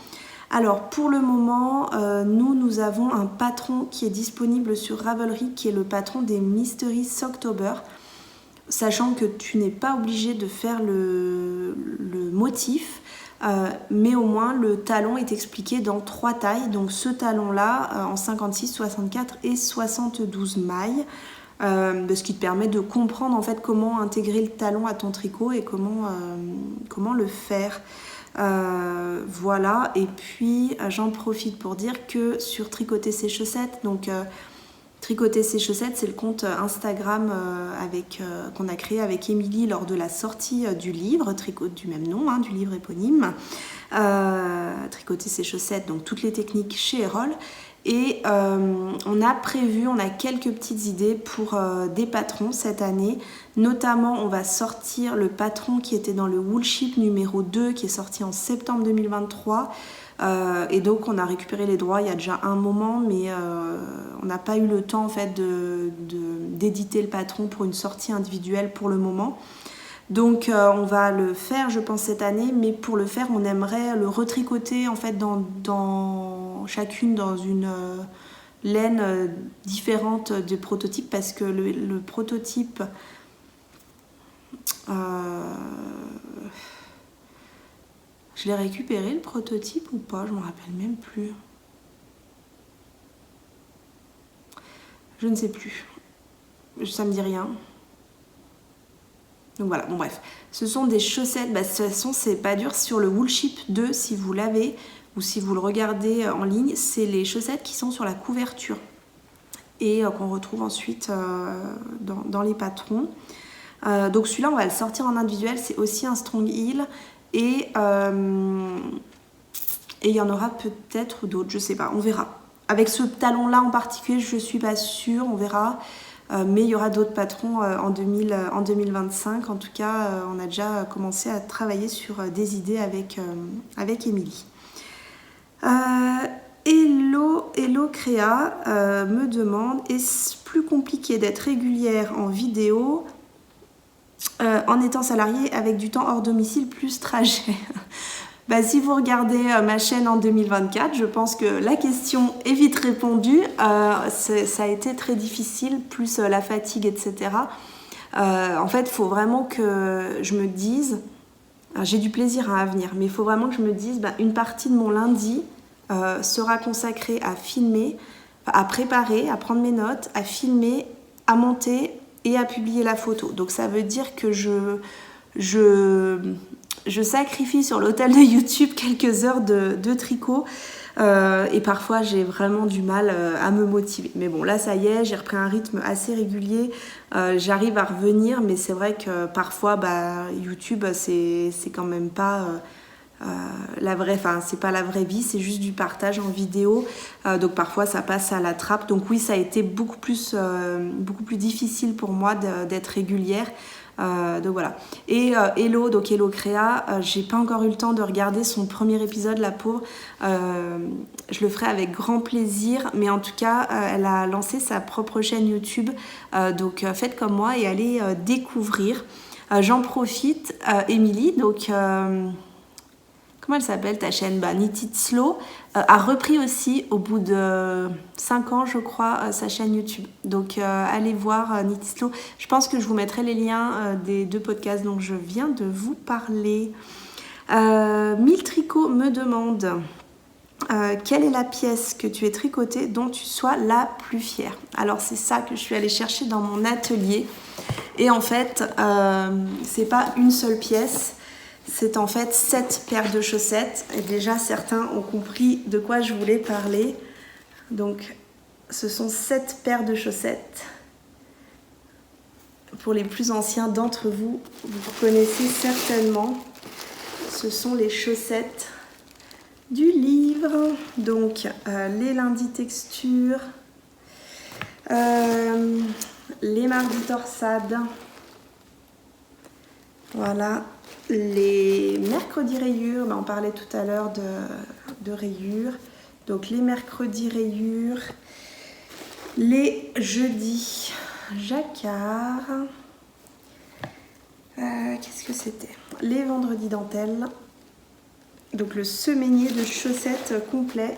Alors pour le moment, nous avons un patron qui est disponible sur Ravelry, qui est le patron des Mystery Socktober, sachant que tu n'es pas obligé de faire le motif, mais au moins le talon est expliqué dans 3 tailles. Donc ce talon-là en 56, 64 et 72 mailles. Ce qui te permet de comprendre en fait comment intégrer le talon à ton tricot et comment le faire. Voilà, et puis j'en profite pour dire que sur Tricoter ses chaussettes, donc Tricoter ses chaussettes, c'est le compte Instagram qu'on a créé avec Émilie lors de la sortie du livre du même nom, du livre éponyme, Tricoter ses chaussettes, donc toutes les techniques chez Erol. Et on a quelques petites idées pour des patrons cette année. Notamment, on va sortir le patron qui était dans le Woolship numéro 2 qui est sorti en septembre 2023. Et donc, on a récupéré les droits il y a déjà un moment, mais on n'a pas eu le temps en fait d'éditer le patron pour une sortie individuelle pour le moment. Donc on va le faire je pense cette année, mais pour le faire on aimerait le retricoter en fait chacune dans une laine différente de prototype, parce que le prototype je l'ai récupéré le prototype ou pas, je me rappelle même plus, je ne sais plus, ça me dit rien. Donc voilà, bon bref, ce sont des chaussettes, de toute façon c'est pas dur, sur le Woolship 2 si vous l'avez ou si vous le regardez en ligne, c'est les chaussettes qui sont sur la couverture et qu'on retrouve ensuite dans les patrons. Donc celui-là on va le sortir en individuel, c'est aussi un strong heel et il y en aura peut-être d'autres, je sais pas, on verra. Avec ce talon là en particulier je suis pas sûre, on verra. Mais il y aura d'autres patrons en 2025. En tout cas, on a déjà commencé à travailler sur des idées avec Émilie. Hello Créa me demande: est-ce plus compliqué d'être régulière en vidéo en étant salariée avec du temps hors domicile plus trajet? Si vous regardez ma chaîne en 2024, je pense que la question est vite répondue. Ça a été très difficile, plus la fatigue, etc. En fait, il faut vraiment que je me dise, j'ai du plaisir à venir, mais il faut vraiment que je me dise, une partie de mon lundi sera consacrée à filmer, à préparer, à prendre mes notes, à filmer, à monter et à publier la photo. Donc ça veut dire que je sacrifie sur l'autel de YouTube quelques heures de tricot et parfois j'ai vraiment du mal à me motiver. Mais bon, là ça y est, j'ai repris un rythme assez régulier, j'arrive à revenir, mais c'est vrai que parfois YouTube c'est quand même pas c'est pas la vraie vie, c'est juste du partage en vidéo, donc parfois ça passe à la trappe. Donc oui, ça a été beaucoup plus difficile pour moi d'être régulière. Donc voilà. Et Hello Créa, j'ai pas encore eu le temps de regarder son premier épisode, la pauvre. Je le ferai avec grand plaisir, mais en tout cas elle a lancé sa propre chaîne YouTube, donc faites comme moi et allez découvrir. J'en profite, Émilie, donc comment elle s'appelle ta chaîne? Knitted Slow a repris aussi au bout de 5 ans je crois sa chaîne YouTube. Donc allez voir Knitted Slow. Je pense que je vous mettrai les liens des 2 podcasts dont je viens de vous parler. Mille Tricot me demande quelle est la pièce que tu aies tricotée dont tu sois la plus fière? Alors c'est ça que je suis allée chercher dans mon atelier. Et en fait c'est pas une seule pièce. C'est en fait 7 paires de chaussettes. Et déjà, certains ont compris de quoi je voulais parler. Donc, ce sont 7 paires de chaussettes. Pour les plus anciens d'entre vous, vous connaissez certainement. Ce sont les chaussettes du livre. Donc, les lundis texture, les mardis torsades. Voilà. Les mercredis rayures, on parlait tout à l'heure de rayures. Donc les mercredis rayures, les jeudis jacquard. Qu'est-ce que c'était? Les vendredis dentelle. Donc le semainier de chaussettes complet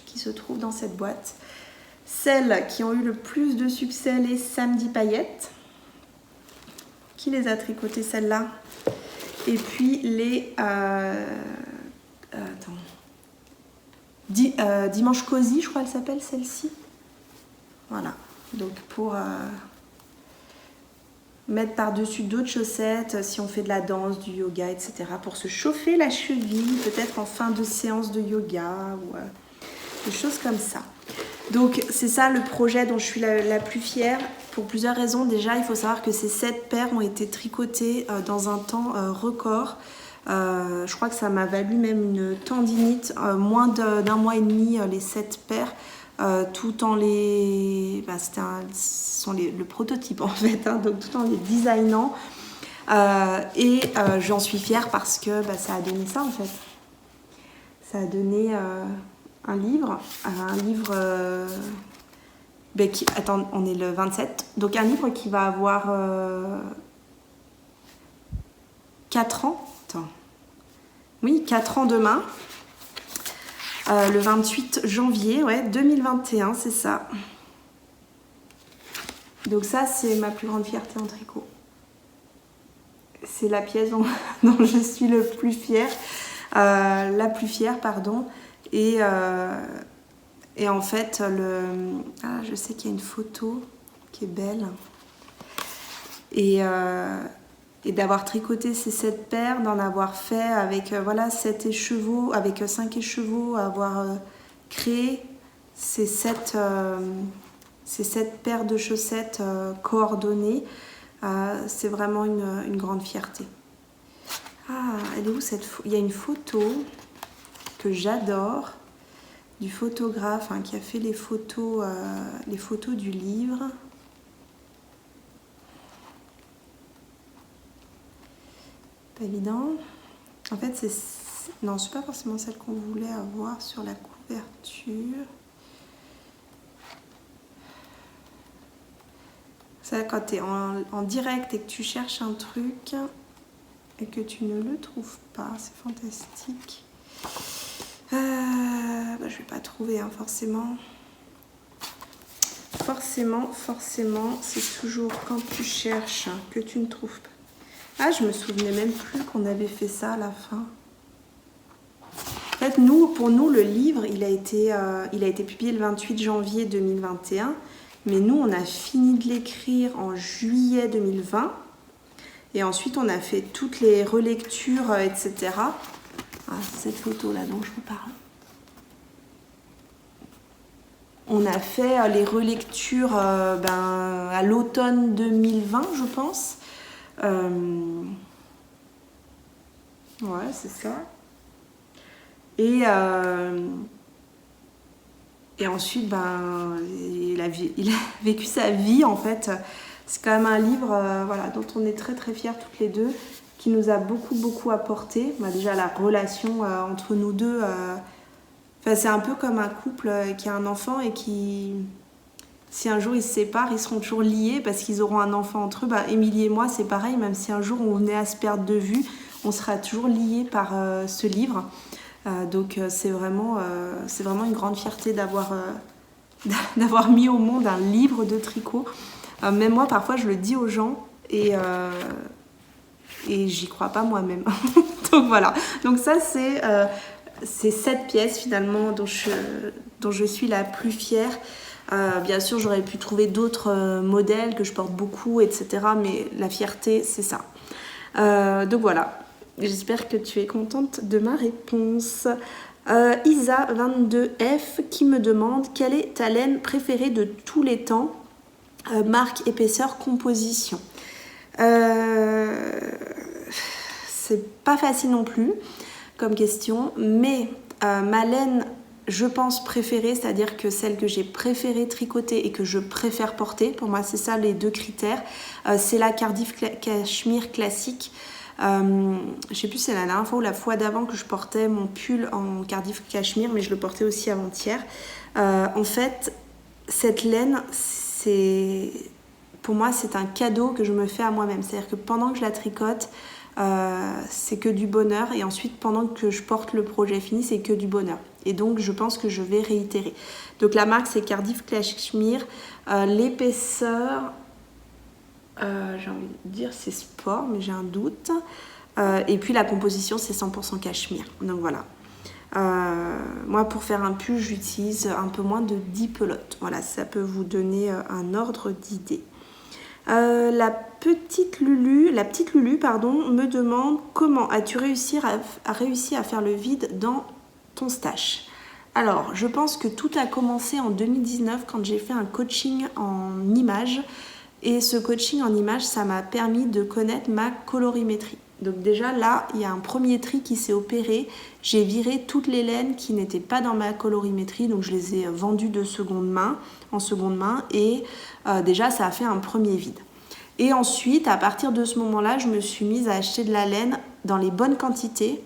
qui se trouve dans cette boîte. Celles qui ont eu le plus de succès, les samedis paillettes. Qui les a tricotées celles-là? Et puis les dimanche cosy, je crois qu'elle s'appelle celle-ci. Voilà, donc pour mettre par-dessus d'autres chaussettes, si on fait de la danse, du yoga, etc. Pour se chauffer la cheville, peut-être en fin de séance de yoga ou des choses comme ça. Donc c'est ça le projet dont je suis la plus fière. Pour plusieurs raisons. Déjà, il faut savoir que ces 7 paires ont été tricotées dans un temps record. Je crois que ça m'a valu même une tendinite, moins d'un mois et demi, les 7 paires, tout en les... ce sont le prototype en fait, hein, donc tout en les designant. J'en suis fière parce que ça a donné ça en fait. Ça a donné un livre attends, on est le 27. Donc un livre qui va avoir 4 ans. Attends. Oui, 4 ans demain. Le 28 janvier, 2021, c'est ça. Donc ça, c'est ma plus grande fierté en tricot. C'est la pièce dont je suis le plus fière. La plus fière, pardon. Et en fait, je sais qu'il y a une photo qui est belle. Et d'avoir tricoté ces 7 paires, d'en avoir fait avec 7 écheveaux, avec 5 écheveaux, avoir créé ces 7 paires de chaussettes coordonnées, c'est vraiment une grande fierté. Ah, elle est où cette photo? Il y a une photo que j'adore, du photographe qui a fait les photos du livre. Pas évident. En fait, c'est pas forcément celle qu'on voulait avoir sur la couverture. Ça, quand tu es en direct et que tu cherches un truc et que tu ne le trouves pas, c'est fantastique. Je vais pas trouver forcément. Forcément, c'est toujours quand tu cherches que tu ne trouves pas. Ah, je me souvenais même plus qu'on avait fait ça à la fin. En fait, pour nous, le livre, il a été publié le 28 janvier 2021, mais nous, on a fini de l'écrire en juillet 2020, et ensuite, on a fait toutes les relectures, etc. Ah, cette photo-là dont je vous parle. On a fait les relectures à l'automne 2020, je pense. Ouais, c'est ça. Et ensuite, il a vécu sa vie, en fait. C'est quand même un livre dont on est très très fiers toutes les deux, qui nous a beaucoup apporté. Déjà, la relation entre nous deux, c'est un peu comme un couple qui a un enfant et qui, si un jour ils se séparent, ils seront toujours liés parce qu'ils auront un enfant entre eux. Émilie et moi, c'est pareil, même si un jour on venait à se perdre de vue, on sera toujours liés par ce livre. Donc c'est vraiment une grande fierté d'avoir mis au monde un livre de tricot. Même moi, parfois, je le dis aux gens et j'y crois pas moi-même. Donc voilà. Donc ça, c'est 7 pièces finalement dont je suis la plus fière. Bien sûr, j'aurais pu trouver d'autres modèles que je porte beaucoup, etc. Mais la fierté, c'est ça. Donc voilà. J'espère que tu es contente de ma réponse. Isa22F qui me demande quelle est ta laine préférée de tous les temps, marque, épaisseur, composition. C'est pas facile non plus comme question, mais ma laine, je pense préférée, c'est-à-dire que celle que j'ai préféré tricoter et que je préfère porter, pour moi c'est ça les deux critères, c'est la Cardiff Cashmere classique. Je sais plus si c'est la dernière fois ou la fois d'avant que je portais mon pull en Cardiff Cashmere, mais je le portais aussi avant-hier. En fait, cette laine, pour moi c'est un cadeau que je me fais à moi-même, c'est-à-dire que pendant que je la tricote, c'est que du bonheur, et ensuite pendant que je porte le projet fini, c'est que du bonheur, et donc je pense que je vais réitérer. Donc la marque c'est Cardiff Cashmere, l'épaisseur, j'ai envie de dire c'est sport, mais j'ai un doute, et puis la composition c'est 100% cachemire, donc voilà. Moi pour faire un pull j'utilise un peu moins de 10 pelotes, voilà, ça peut vous donner un ordre d'idée. La petite Lulu, me demande comment as-tu réussi à faire le vide dans ton stash. Alors, je pense que tout a commencé en 2019 quand j'ai fait un coaching en images. Et ce coaching en images, ça m'a permis de connaître ma colorimétrie. Donc déjà là, il y a un premier tri qui s'est opéré. J'ai viré toutes les laines qui n'étaient pas dans ma colorimétrie, donc je les ai vendues en seconde main, et déjà ça a fait un premier vide. Et ensuite, à partir de ce moment-là, je me suis mise à acheter de la laine dans les bonnes quantités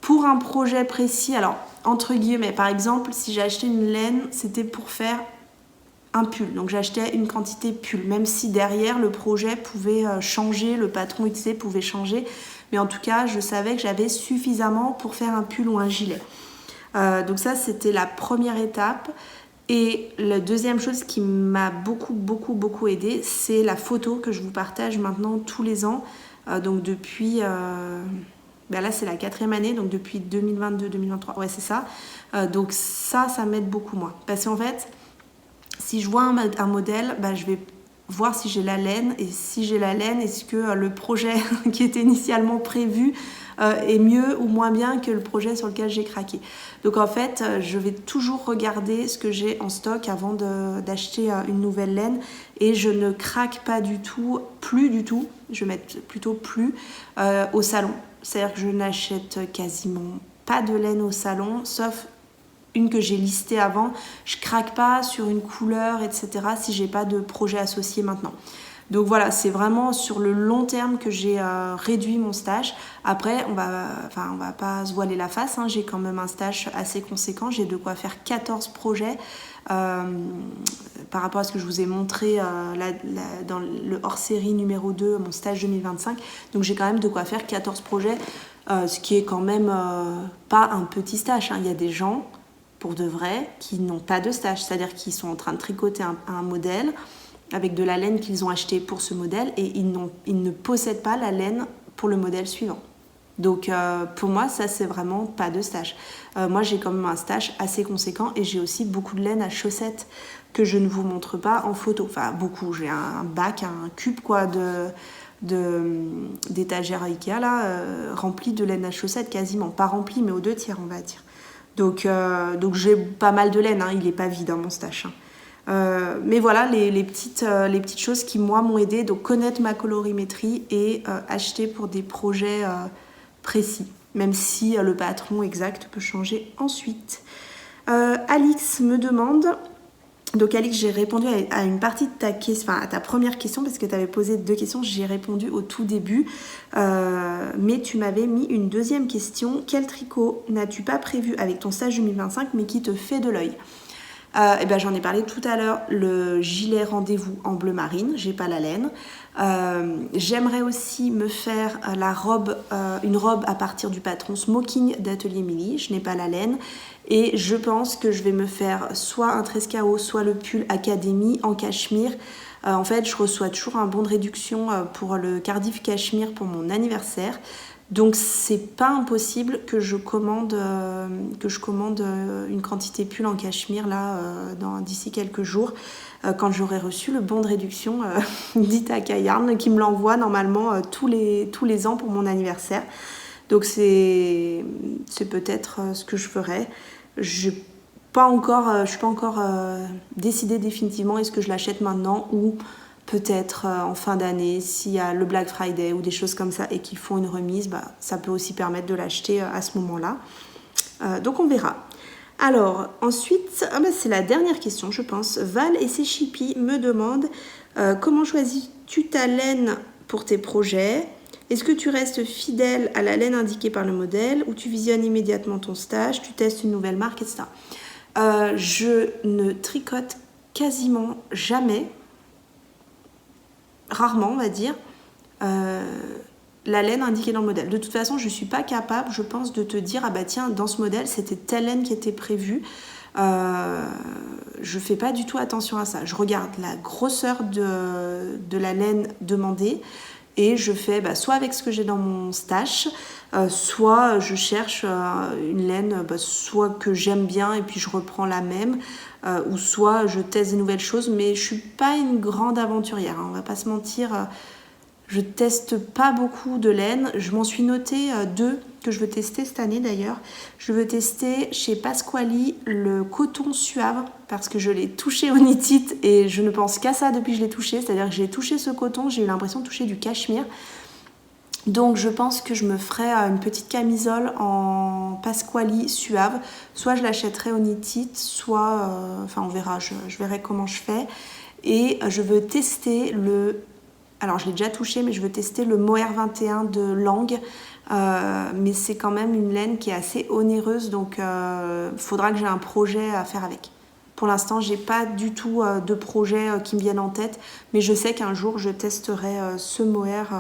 pour un projet précis. Alors, entre guillemets, par exemple, si j'ai acheté une laine, c'était pour faire un pull, donc j'achetais une quantité pull, même si derrière le projet pouvait changer, le patron utilisé pouvait changer, mais en tout cas je savais que j'avais suffisamment pour faire un pull ou un gilet. Donc ça c'était la première étape. Et la deuxième chose qui m'a beaucoup aidée, c'est la photo que je vous partage maintenant tous les ans, donc depuis là c'est la 4e année, donc depuis 2022-2023, ouais c'est ça. Donc ça m'aide beaucoup moi, parce qu'en fait si je vois un modèle, je vais voir si j'ai la laine, et si j'ai la laine, est-ce que le projet qui était initialement prévu est mieux ou moins bien que le projet sur lequel j'ai craqué. Donc en fait, je vais toujours regarder ce que j'ai en stock avant d'acheter une nouvelle laine, et je ne craque pas plus du tout, je vais mettre plutôt plus, au salon. C'est-à-dire que je n'achète quasiment pas de laine au salon, sauf une que j'ai listée avant. Je craque pas sur une couleur, etc. si j'ai pas de projet associé maintenant. Donc voilà, c'est vraiment sur le long terme que j'ai réduit mon stash. Après, on va pas se voiler la face, hein. J'ai quand même un stash assez conséquent. J'ai de quoi faire 14 projets par rapport à ce que je vous ai montré dans le hors-série numéro 2, mon stage 2025. Donc j'ai quand même de quoi faire 14 projets, ce qui est quand même pas un petit stash, hein. Il y a des gens pour de vrai qui n'ont pas de stage, c'est-à-dire qu'ils sont en train de tricoter un modèle avec de la laine qu'ils ont acheté pour ce modèle, et ils ne possèdent pas la laine pour le modèle suivant. Donc pour moi ça c'est vraiment pas de stage. Moi j'ai quand même un stage assez conséquent, et j'ai aussi beaucoup de laine à chaussettes que je ne vous montre pas en photo. Enfin beaucoup, j'ai un bac, un cube quoi d'étagères Ikea là, rempli de laine à chaussettes, quasiment pas rempli mais aux 2/3 on va dire. Donc j'ai pas mal de laine, hein, il n'est pas vide mon stash. Hein. Mais voilà les petites choses qui moi m'ont aidé, donc connaître ma colorimétrie et acheter pour des projets précis, même si le patron exact peut changer ensuite. Alix me demande, donc Alix, j'ai répondu à une partie de ta question, enfin à ta première question, parce que tu avais posé 2 questions, j'ai répondu au tout début, mais tu m'avais mis une deuxième question. Quel tricot n'as-tu pas prévu avec ton stage 2025 mais qui te fait de l'œil? J'en ai parlé tout à l'heure, le gilet rendez-vous en bleu marine, j'ai pas la laine. J'aimerais aussi me faire une robe à partir du patron Smoking d'Atelier Milly, je n'ai pas la laine. Et je pense que je vais me faire soit un Trescao, soit le pull Académie en cachemire. En fait, je reçois toujours un bon de réduction pour le Cardiff Cashmere pour mon anniversaire. Donc c'est pas impossible que je commande une quantité pull en cachemire là d'ici quelques jours quand j'aurai reçu le bon de réduction d'Ithaca Yarn qui me l'envoie normalement tous les ans pour mon anniversaire. Donc c'est peut-être ce que je ferai. Je suis pas encore décidée définitivement est-ce que je l'achète maintenant ou peut-être en fin d'année, s'il y a le Black Friday ou des choses comme ça et qu'ils font une remise, ça peut aussi permettre de l'acheter à ce moment-là. Donc on verra. Alors ensuite, c'est la dernière question je pense. Val et ses chippies me demandent comment choisis-tu ta laine pour tes projets ? Est-ce que tu restes fidèle à la laine indiquée par le modèle ou tu visionnes immédiatement ton stage, tu testes une nouvelle marque, etc. Je ne tricote quasiment jamais, rarement on va dire, la laine indiquée dans le modèle. De toute façon, je ne suis pas capable, je pense, de te dire tiens, dans ce modèle, c'était telle laine qui était prévue. Je fais pas du tout attention à ça. Je regarde la grosseur de la laine demandée et je fais soit avec ce que j'ai dans mon stash, soit je cherche une laine soit que j'aime bien et puis je reprends la même, ou soit je teste des nouvelles choses, mais je suis pas une grande aventurière, on va pas se mentir. Je teste pas beaucoup de laine. Je m'en suis noté 2 que je veux tester cette année d'ailleurs. Je veux tester chez Pasquali le coton suave parce que je l'ai touché au nitite et je ne pense qu'à ça depuis que je l'ai touché. C'est-à-dire que j'ai touché ce coton, j'ai eu l'impression de toucher du cachemire. Donc je pense que je me ferai une petite camisole en Pasquali suave. Soit je l'achèterai au nitite, soit... on verra, je verrai comment je fais. Et je veux tester alors je l'ai déjà touché, mais je veux tester le Mohair 21 de Lang. Mais c'est quand même une laine qui est assez onéreuse, donc faudra que j'ai un projet à faire avec. Pour l'instant, j'ai pas du tout de projet qui me viennent en tête, mais je sais qu'un jour je testerai ce Mohair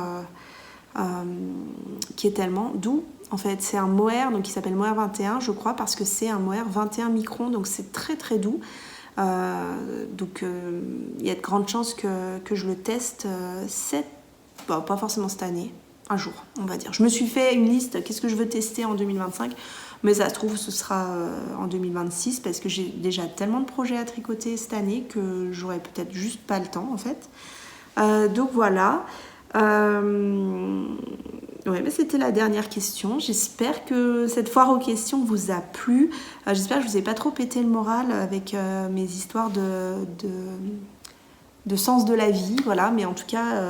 qui est tellement doux. En fait, c'est un Mohair donc, qui s'appelle Mohair 21, je crois, parce que c'est un Mohair 21 microns, donc c'est très très doux. Donc il y a de grandes chances que je le teste pas forcément cette année, un jour on va dire. Je me suis fait une liste, qu'est-ce que je veux tester en 2025, mais ça se trouve ce sera en 2026 parce que j'ai déjà tellement de projets à tricoter cette année que j'aurai peut-être juste pas le temps en fait. Donc voilà. Mais c'était la dernière question. J'espère que cette foire aux questions vous a plu. J'espère que je vous ai pas trop pété le moral avec mes histoires de sens de la vie. Voilà, mais en tout cas,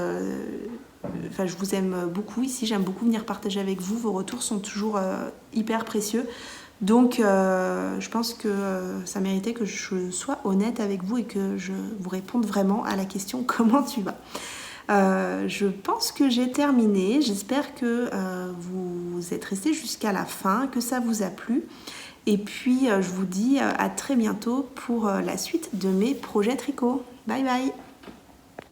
je vous aime beaucoup ici. J'aime beaucoup venir partager avec vous. Vos retours sont toujours hyper précieux. Donc, je pense que ça méritait que je sois honnête avec vous et que je vous réponde vraiment à la question « Comment tu vas ?» Je pense que j'ai terminé. J'espère que vous êtes restés jusqu'à la fin, que ça vous a plu. Et puis, je vous dis à très bientôt pour la suite de mes projets tricot. Bye bye!